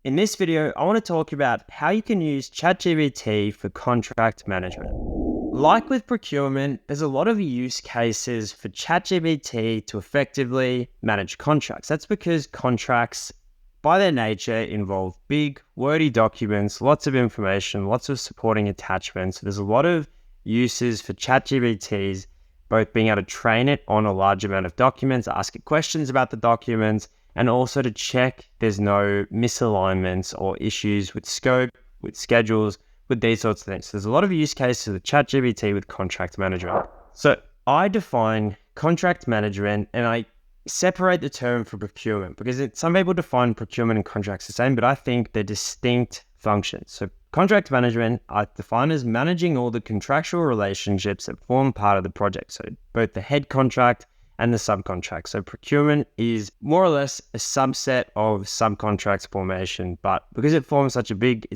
In this video, I want to talk about how you can use ChatGPT for contract management. Like with procurement, there's a lot of use cases for ChatGPT to effectively manage contracts. That's because contracts, by their nature, involve big, wordy documents, lots of information, lots of supporting attachments. There's a lot of uses for ChatGPTs, both being able to train it on a large amount of documents, ask it questions about the documents, and also to check there's no misalignments or issues with scope, with schedules, with these sorts of things. So there's a lot of use cases with ChatGPT with contract management. So I define contract management and I separate the term from procurement because some people define procurement and contracts the same, but I think they're distinct functions. So contract management I define as managing all the contractual relationships that form part of the project. So both the head contract and the subcontract. So procurement is more or less a subset of subcontracts formation, but because it's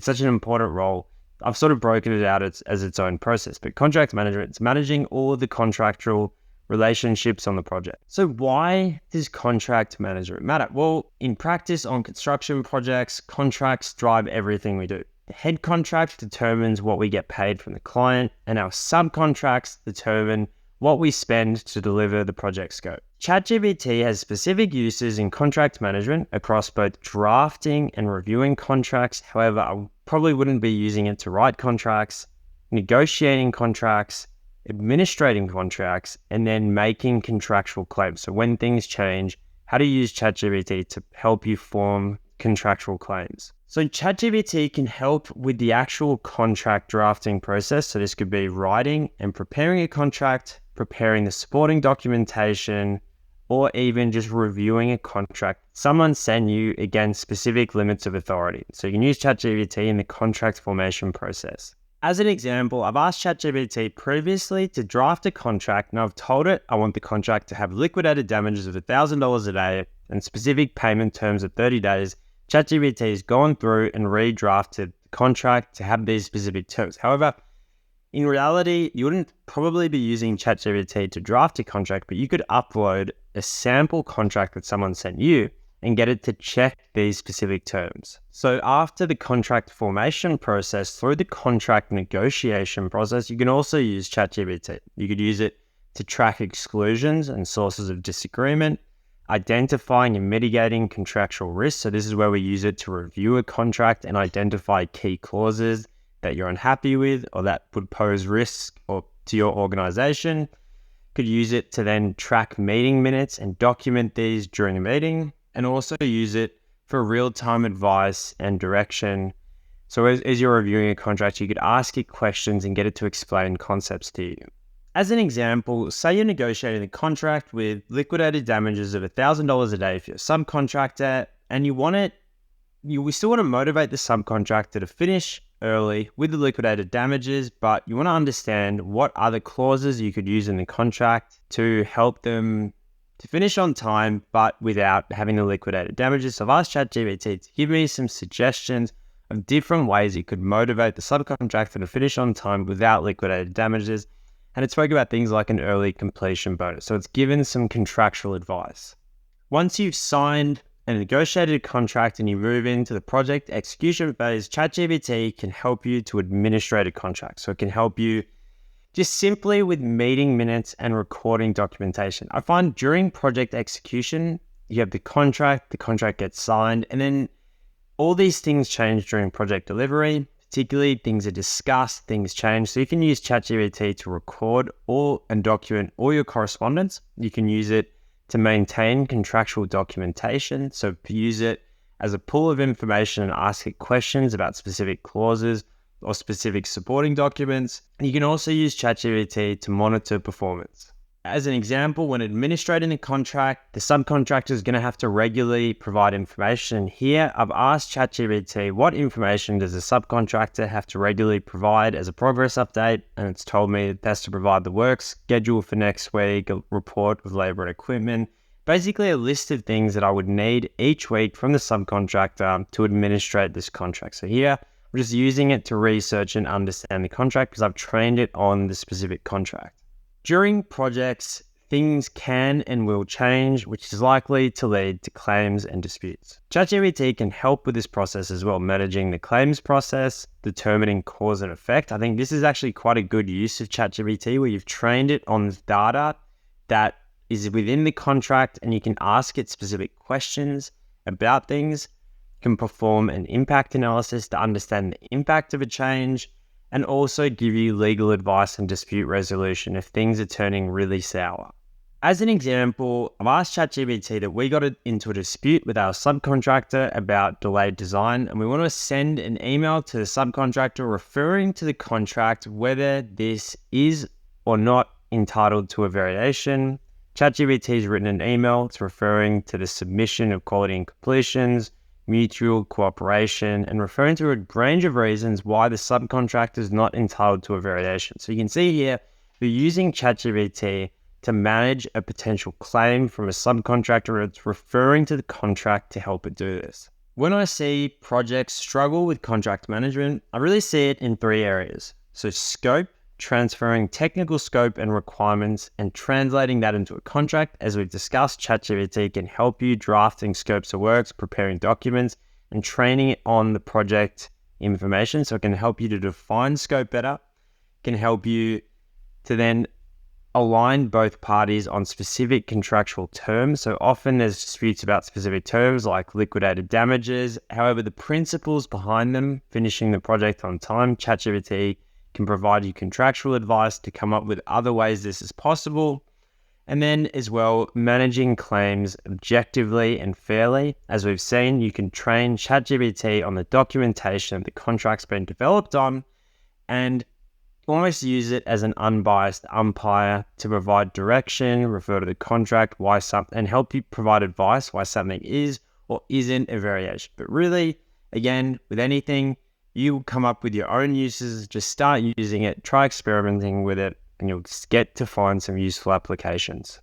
such an important role, I've sort of broken it out as its own process. But contract management, it's managing all of the contractual relationships on the project. So why does contract management matter? Well, in practice on construction projects, contracts drive everything we do. The head contract determines what we get paid from the client, and our subcontracts determine what we spend to deliver the project scope. ChatGPT has specific uses in contract management across both drafting and reviewing contracts. However, I probably wouldn't be using it to write contracts, negotiating contracts, administrating contracts, and then making contractual claims. So when things change, how to use ChatGPT to help you form contractual claims. So ChatGPT can help with the actual contract drafting process. So this could be writing and preparing a contract, preparing the supporting documentation, or even just reviewing a contract someone sent you against specific limits of authority. So you can use ChatGPT in the contract formation process. As an example, I've asked ChatGPT previously to draft a contract, and I've told it I want the contract to have liquidated damages of $1,000 a day and specific payment terms of 30 days. ChatGPT has gone through and redrafted the contract to have these specific terms. However, in reality, you wouldn't probably be using ChatGPT to draft a contract, but you could upload a sample contract that someone sent you and get it to check these specific terms. So after the contract formation process, through the contract negotiation process, you can also use ChatGPT. You could use it to track exclusions and sources of disagreement, identifying and mitigating contractual risks. So this is where we use it to review a contract and identify key clauses that you're unhappy with or that would pose risk to your organization. Could use it to then track meeting minutes and document these during a meeting, and also use it for real-time advice and direction. So as you're reviewing a contract, you could ask it questions and get it to explain concepts to you. As an example, say you're negotiating a contract with liquidated damages of $1,000 a day for your subcontractor, and we still want to motivate the subcontractor to finish early with the liquidated damages, but you want to understand what other clauses you could use in the contract to help them to finish on time, but without having the liquidated damages. So I've asked ChatGPT to give me some suggestions of different ways it could motivate the subcontractor to finish on time without liquidated damages. And it spoke about things like an early completion bonus. So it's given some contractual advice. Once you've signed and negotiated a contract and you move into the project execution phase, ChatGPT can help you to administrate a contract. So it can help you just simply with meeting minutes and recording documentation. I find during project execution, you have the contract gets signed, and then all these things change during project delivery. Particularly, things are discussed, things change. So you can use ChatGPT to record and document all your correspondence. You can use it to maintain contractual documentation. So use it as a pool of information and ask it questions about specific clauses or specific supporting documents. And you can also use ChatGPT to monitor performance. As an example, when administrating a contract, the subcontractor is going to have to regularly provide information. Here, I've asked ChatGPT what information does the subcontractor have to regularly provide as a progress update, and it's told me it has to provide the work schedule for next week, a report of labor and equipment, basically a list of things that I would need each week from the subcontractor to administrate this contract. So here, I'm just using it to research and understand the contract because I've trained it on the specific contract. During projects, things can and will change, which is likely to lead to claims and disputes. ChatGPT can help with this process as well, managing the claims process, determining cause and effect. I think this is actually quite a good use of ChatGPT where you've trained it on data that is within the contract and you can ask it specific questions about things, can perform an impact analysis to understand the impact of a change, and also give you legal advice and dispute resolution if things are turning really sour. As an example, I've asked ChatGPT that we got into a dispute with our subcontractor about delayed design, and we want to send an email to the subcontractor referring to the contract whether this is or not entitled to a variation. ChatGPT has written an email. It's referring to the submission of quality and completions, mutual cooperation, and referring to a range of reasons why the subcontractor is not entitled to a variation. So you can see here, we're using ChatGPT to manage a potential claim from a subcontractor. It's referring to the contract to help it do this. When I see projects struggle with contract management, I really see it in 3 areas. So scope, transferring technical scope and requirements and translating that into a contract. As we've discussed, ChatGPT can help you drafting scopes of works, preparing documents, and training it on the project information. So it can help you to define scope better, can help you to then align both parties on specific contractual terms. So often there's disputes about specific terms like liquidated damages. However, the principles behind them, finishing the project on time, ChatGPT can provide you contractual advice to come up with other ways this is possible. And then as well, managing claims objectively and fairly. As we've seen, you can train ChatGPT on the documentation the contract's been developed on and almost use it as an unbiased umpire to provide direction, refer to the contract, and help you provide advice why something is or isn't a variation. But really, again, with anything, you come up with your own uses, just start using it, try experimenting with it, and you'll get to find some useful applications.